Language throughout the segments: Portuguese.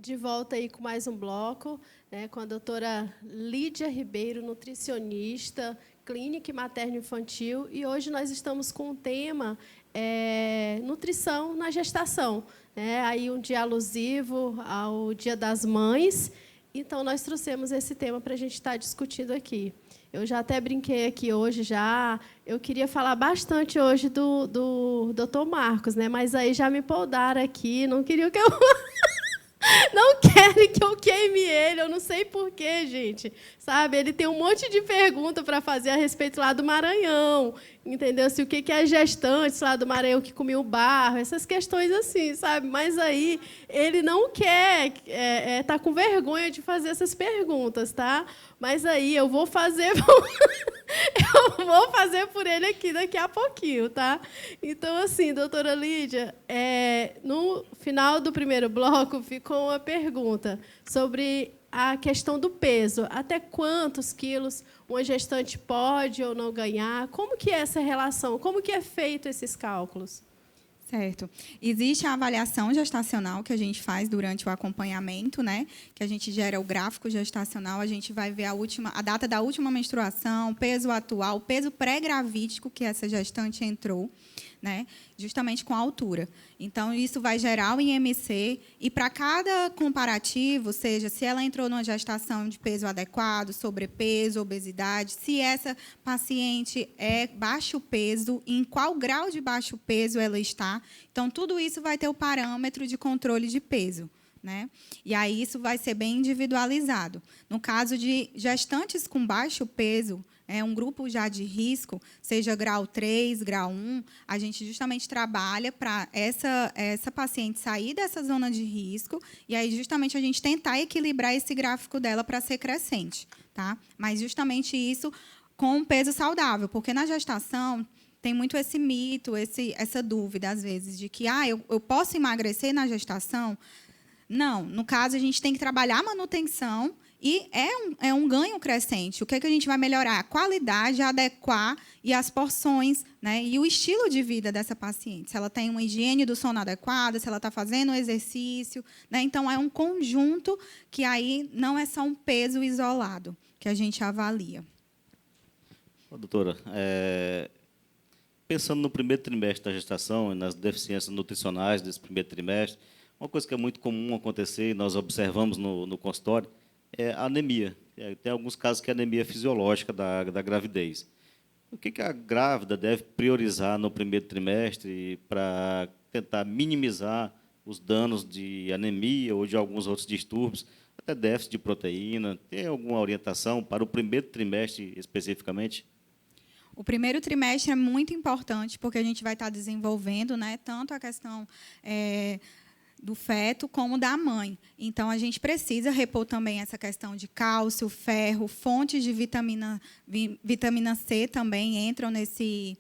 De volta aí com mais um bloco, né, com a doutora Lídia Ribeiro, nutricionista, clínica e materno-infantil. E hoje nós estamos com o tema nutrição na gestação, né, aí um dia alusivo ao Dia das Mães. Então, nós trouxemos esse tema para a gente estar discutindo aqui. Eu já até brinquei aqui hoje, eu queria falar bastante hoje do Dr. Marcos, né, mas aí já me podar aqui, não queria que eu... Não querem que eu queime ele, eu não sei porquê, gente. Sabe? Ele tem um monte de pergunta para fazer a respeito lá do Maranhão, entendeu? Se o que é gestantes lá do Maranhão que comia o barro, essas questões assim, sabe? Mas aí ele não quer, tá com vergonha de fazer essas perguntas, tá? Mas aí eu vou fazer, eu vou fazer por ele aqui daqui a pouquinho, tá? Então, assim, doutora Lídia, no final do primeiro bloco ficou uma pergunta sobre a questão do peso. Até quantos quilos uma gestante pode ou não ganhar? Como que é essa relação? Como que é feito esses cálculos? Certo. Existe a avaliação gestacional que a gente faz durante o acompanhamento, né? Que a gente gera o gráfico gestacional, a gente vai ver a data da última menstruação, peso atual, peso pré-gravídico que essa gestante entrou, né? Justamente com a altura. Então, isso vai gerar o IMC e para cada comparativo, seja se ela entrou numa gestação de peso adequado, sobrepeso, obesidade, se essa paciente é baixo peso, em qual grau de baixo peso ela está. Então, tudo isso vai ter o parâmetro de controle de peso, né? E aí isso vai ser bem individualizado. No caso de gestantes com baixo peso, um grupo já de risco, seja grau 3, grau 1, a gente justamente trabalha para essa paciente sair dessa zona de risco e aí justamente a gente tentar equilibrar esse gráfico dela para ser crescente, tá? Mas justamente isso com um peso saudável, porque na gestação tem muito esse mito, essa dúvida às vezes de que eu posso emagrecer na gestação? Não, no caso a gente tem que trabalhar a manutenção e é um ganho crescente. O que a gente vai melhorar? A qualidade, adequar e as porções, né? E o estilo de vida dessa paciente. Se ela tem uma higiene do sono adequada, se ela está fazendo exercício, né? Então, é um conjunto que aí não é só um peso isolado que a gente avalia. Doutora, pensando no primeiro trimestre da gestação, nas deficiências nutricionais desse primeiro trimestre, uma coisa que é muito comum acontecer, e nós observamos no consultório, é a anemia. Tem alguns casos que é anemia fisiológica da gravidez. O que a grávida deve priorizar no primeiro trimestre para tentar minimizar os danos de anemia ou de alguns outros distúrbios, até déficit de proteína? Tem alguma orientação para o primeiro trimestre especificamente? O primeiro trimestre é muito importante, porque a gente vai estar desenvolvendo, né, tanto a questão do feto como da mãe. Então, a gente precisa repor também essa questão de cálcio, ferro, fontes de vitamina C também entram nesse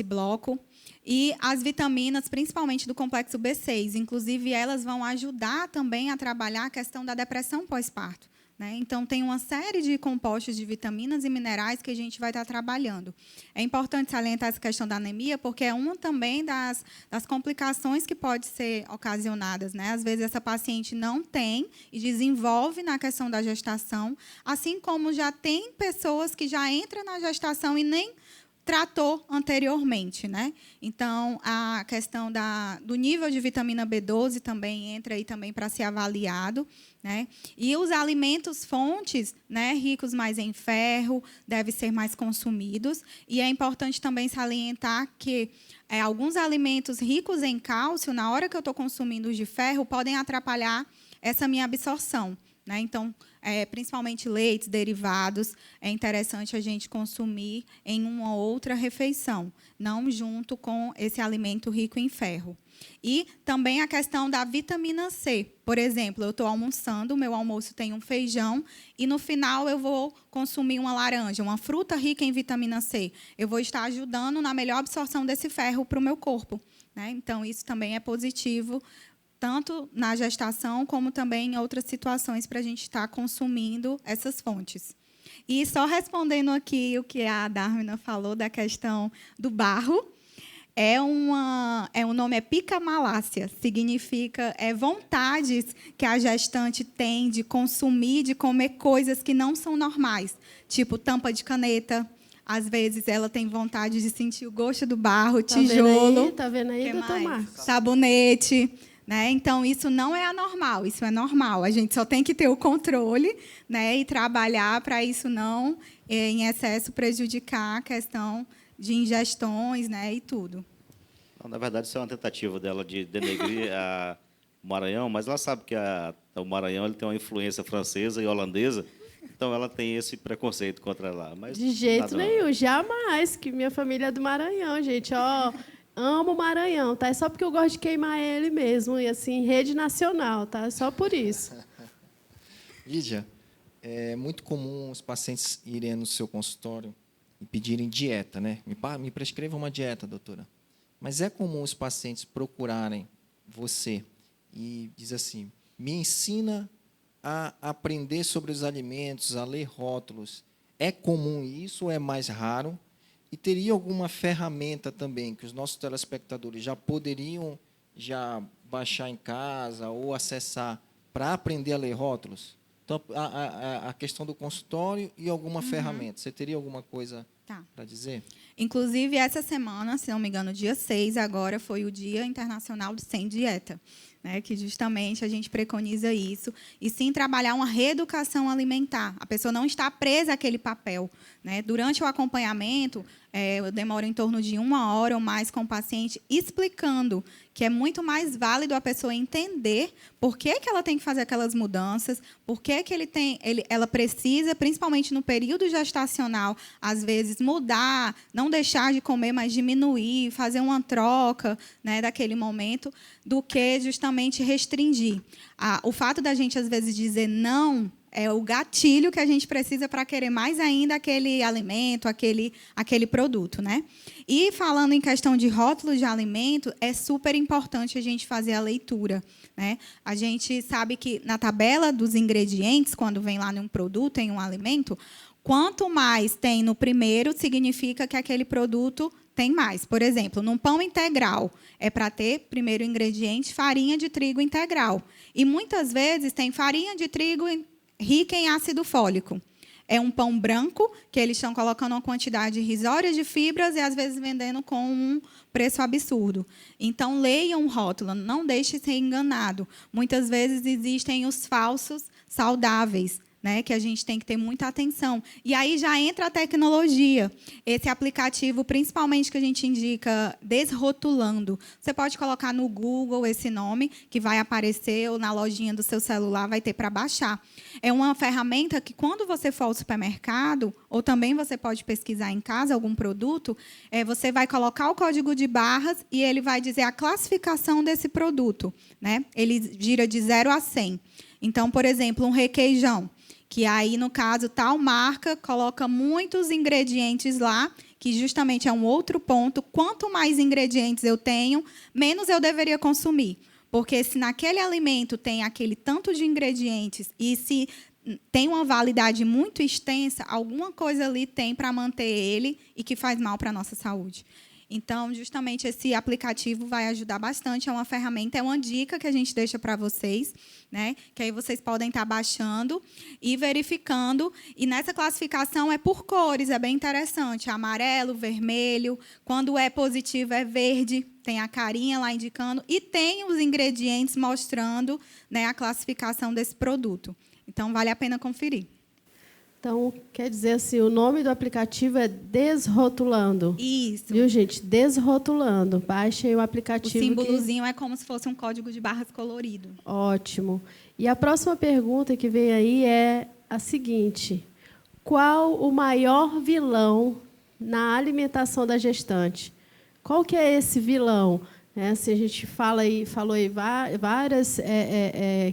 bloco. E as vitaminas, principalmente do complexo B6, inclusive, elas vão ajudar também a trabalhar a questão da depressão pós-parto, né? Então, tem uma série de compostos de vitaminas e minerais que a gente vai estar trabalhando. É importante salientar essa questão da anemia, porque é uma também das complicações que pode ser ocasionadas, né? Às vezes, essa paciente não tem e desenvolve na questão da gestação, assim como já tem pessoas que já entram na gestação e nem tratou anteriormente, né? Então, a questão do nível de vitamina B12 também entra aí também para ser avaliado, né? E os alimentos fontes, né, ricos mais em ferro, devem ser mais consumidos. E é importante também salientar que alguns alimentos ricos em cálcio, na hora que eu estou consumindo os de ferro, podem atrapalhar essa minha absorção, né? Então, principalmente leites, derivados, é interessante a gente consumir em uma outra refeição, não junto com esse alimento rico em ferro. E também a questão da vitamina C. Por exemplo, eu estou almoçando, o meu almoço tem um feijão, e no final eu vou consumir uma laranja, uma fruta rica em vitamina C. Eu vou estar ajudando na melhor absorção desse ferro para o meu corpo, né? Então, isso também é positivo, tanto na gestação, como também em outras situações, para a gente estar consumindo essas fontes. E só respondendo aqui o que a Dármina falou da questão do barro, o nome é picamalácia, significa vontades que a gestante tem de consumir, de comer coisas que não são normais, tipo tampa de caneta. Às vezes ela tem vontade de sentir o gosto do barro, tijolo. Tá vendo aí, doutor Marcos? Sabonete. Né? Então, isso não é anormal, isso é normal. A gente só tem que ter o controle, né, e trabalhar para isso não, em excesso, prejudicar a questão de ingestões, né, e tudo. Não, na verdade, isso é uma tentativa dela de denegrir o Maranhão, mas ela sabe que o Maranhão ele tem uma influência francesa e holandesa, então ela tem esse preconceito contra lá. Mas de jeito nenhum, jamais, que minha família é do Maranhão, gente. Ó, amo o Maranhão, tá? É só porque eu gosto de queimar ele mesmo, e assim, rede nacional, tá? É só por isso. Lídia, é muito comum os pacientes irem no seu consultório e pedirem dieta, né? Me prescreva uma dieta, doutora. Mas é comum os pacientes procurarem você e diz assim, me ensina a aprender sobre os alimentos, a ler rótulos. É comum isso ou é mais raro? E teria alguma ferramenta também que os nossos telespectadores já poderiam baixar em casa ou acessar para aprender a ler rótulos? Então, a questão do consultório e alguma ferramenta. Você teria alguma coisa para dizer? Inclusive, essa semana, se não me engano, dia 6, agora, foi o Dia Internacional do Sem Dieta, né, que justamente a gente preconiza isso, e sim trabalhar uma reeducação alimentar. A pessoa não está presa àquele papel. Né? Durante o acompanhamento, eu demoro em torno de 1 hora ou mais com o paciente, explicando que é muito mais válido a pessoa entender por que ela tem que fazer aquelas mudanças, por que ela precisa, principalmente no período gestacional, às vezes mudar, não deixar de comer, mas diminuir, fazer uma troca, né, daquele momento, do que justamente restringir. O fato da gente, às vezes, dizer não é o gatilho que a gente precisa para querer mais ainda aquele alimento, aquele produto, né? E falando em questão de rótulos de alimento, é super importante a gente fazer a leitura, né? A gente sabe que na tabela dos ingredientes, quando vem lá num produto, em um alimento, quanto mais tem no primeiro, significa que aquele produto tem mais. Por exemplo, num pão integral, é para ter, primeiro ingrediente, farinha de trigo integral. E muitas vezes tem farinha de trigo rica em ácido fólico. É um pão branco que eles estão colocando uma quantidade irrisória de fibras e, às vezes, vendendo com um preço absurdo. Então, leiam o rótulo, não deixe ser enganado. Muitas vezes existem os falsos saudáveis, né, que a gente tem que ter muita atenção. E aí já entra a tecnologia. Esse aplicativo, principalmente, que a gente indica Desrotulando. Você pode colocar no Google esse nome, que vai aparecer, ou na lojinha do seu celular vai ter para baixar. É uma ferramenta que, quando você for ao supermercado, ou também você pode pesquisar em casa algum produto, você vai colocar o código de barras e ele vai dizer a classificação desse produto. Né? Ele gira de 0 a 100. Então, por exemplo, um requeijão, que aí, no caso, tal marca coloca muitos ingredientes lá, que justamente é um outro ponto. Quanto mais ingredientes eu tenho, menos eu deveria consumir. Porque se naquele alimento tem aquele tanto de ingredientes e se tem uma validade muito extensa, alguma coisa ali tem para manter ele e que faz mal para a nossa saúde. Então, justamente, esse aplicativo vai ajudar bastante. É uma ferramenta, é uma dica que a gente deixa para vocês, né? Que aí vocês podem estar baixando e verificando. E nessa classificação é por cores, é bem interessante. Amarelo, vermelho. Quando é positivo, é verde. Tem a carinha lá indicando. E tem os ingredientes mostrando, né, a classificação desse produto. Então, vale a pena conferir. Então, quer dizer assim, o nome do aplicativo é Desrotulando. Isso. Viu, gente? Desrotulando. Baixem o aplicativo. O símbolozinho é como se fosse um código de barras colorido. Ótimo. E a próxima pergunta que vem aí é a seguinte: qual o maior vilão na alimentação da gestante? Qual que é esse vilão? Se a gente falou aí várias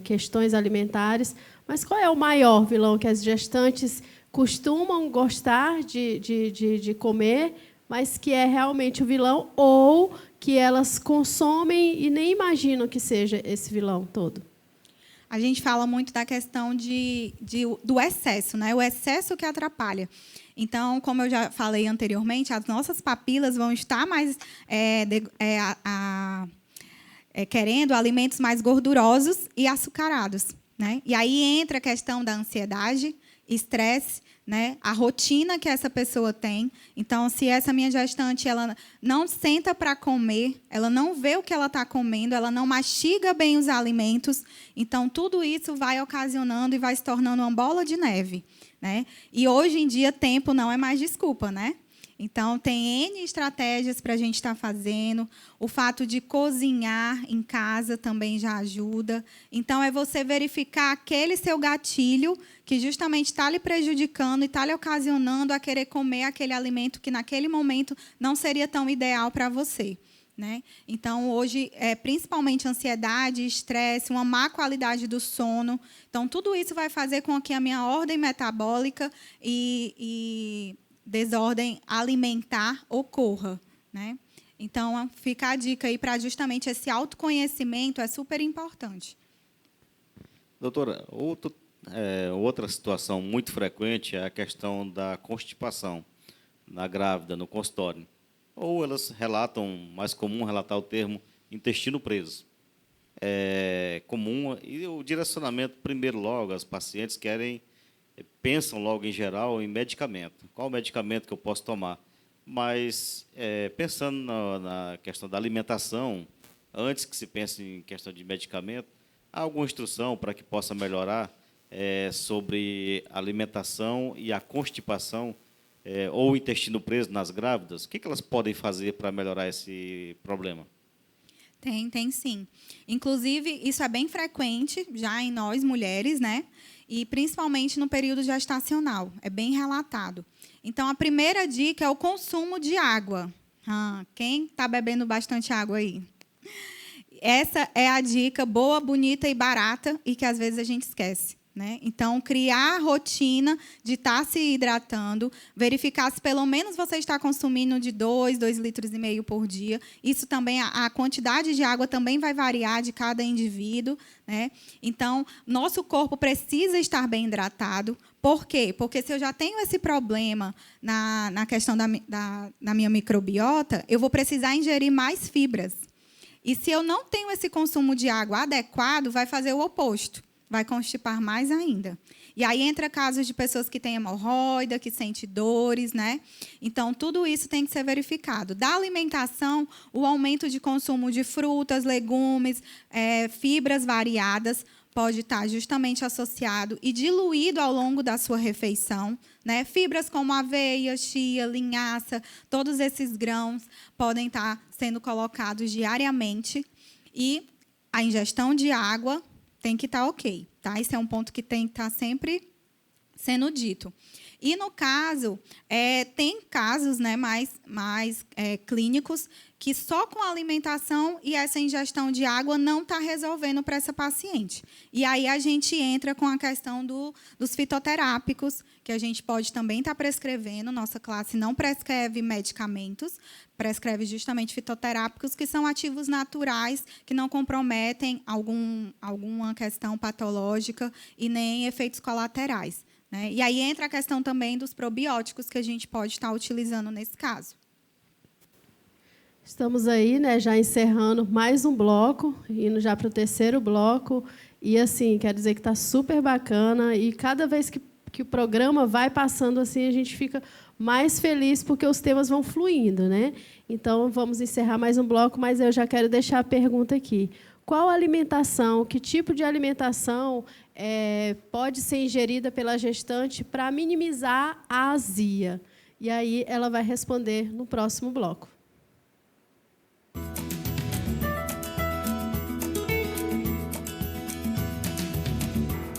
questões alimentares, mas qual é o maior vilão que as gestantes costumam gostar de comer, mas que é realmente o vilão, ou que elas consomem e nem imaginam que seja esse vilão todo? a gente fala muito da questão do excesso, né? O excesso que atrapalha. Então, como eu já falei anteriormente, as nossas papilas vão estar mais querendo alimentos mais gordurosos e açucarados, né? E aí entra a questão da ansiedade, estresse, né? A rotina que essa pessoa tem. Então, se essa minha gestante ela não senta para comer, ela não vê o que ela está comendo, ela não mastiga bem os alimentos, então tudo isso vai ocasionando e vai se tornando uma bola de neve, né? E hoje em dia tempo não é mais desculpa, né? Então, tem N estratégias para a gente estar fazendo. O fato de cozinhar em casa também já ajuda. Então, é você verificar aquele seu gatilho que justamente está lhe prejudicando e está lhe ocasionando a querer comer aquele alimento que, naquele momento, não seria tão ideal para você, né? Então, hoje, principalmente ansiedade, estresse, uma má qualidade do sono. Então, tudo isso vai fazer com que a minha ordem metabólica e desordem alimentar ocorra, né? Então, fica a dica aí para justamente esse autoconhecimento é super importante. Doutora, outra situação muito frequente é a questão da constipação na grávida, no consultório. Ou elas relatam, mais comum relatar o termo intestino preso. É comum, e o direcionamento, primeiro logo, as pacientes pensam logo, em geral, em medicamento. Qual medicamento que eu posso tomar? Mas, pensando na questão da alimentação, antes que se pense em questão de medicamento, há alguma instrução para que possa melhorar sobre alimentação e a constipação ou o intestino preso nas grávidas? O que elas podem fazer para melhorar esse problema? Tem sim. Inclusive, isso é bem frequente já em nós, mulheres, né? E principalmente no período gestacional. É bem relatado. Então, a primeira dica é o consumo de água. Quem está bebendo bastante água aí? Essa é a dica boa, bonita e barata e que, às vezes, a gente esquece, né? Então, criar a rotina de estar se hidratando, verificar se pelo menos você está consumindo de 2,5 litros por dia. Isso também, a quantidade de água também vai variar de cada indivíduo, né? Então, nosso corpo precisa estar bem hidratado. Por quê? Porque se eu já tenho esse problema na questão da minha microbiota, eu vou precisar ingerir mais fibras. E se eu não tenho esse consumo de água adequado, vai fazer o oposto. Vai constipar mais ainda. E aí entra casos de pessoas que têm hemorroida, que sentem dores, né? Então, tudo isso tem que ser verificado. Da alimentação, o aumento de consumo de frutas, legumes, fibras variadas, pode estar justamente associado e diluído ao longo da sua refeição, né? Fibras como aveia, chia, linhaça, todos esses grãos podem estar sendo colocados diariamente. E a ingestão de água tem que estar ok, tá? Esse é um ponto que tem que estar sempre sendo dito. E, no caso, tem casos, né, mais clínicos que só com a alimentação e essa ingestão de água não está resolvendo para essa paciente. E aí a gente entra com a questão dos fitoterápicos, que a gente pode também estar prescrevendo. Nossa classe não prescreve medicamentos, prescreve justamente fitoterápicos, que são ativos naturais, que não comprometem alguma questão patológica e nem efeitos colaterais, né? E aí entra a questão também dos probióticos que a gente pode estar utilizando nesse caso. Estamos aí, né, já encerrando mais um bloco, indo já para o terceiro bloco. E, assim, quero dizer que está super bacana. E cada vez que o programa vai passando, assim, a gente fica mais feliz porque os temas vão fluindo, né? Então, vamos encerrar mais um bloco, mas eu já quero deixar a pergunta aqui. Qual alimentação, que tipo de alimentação pode ser ingerida pela gestante para minimizar a azia? E aí ela vai responder no próximo bloco.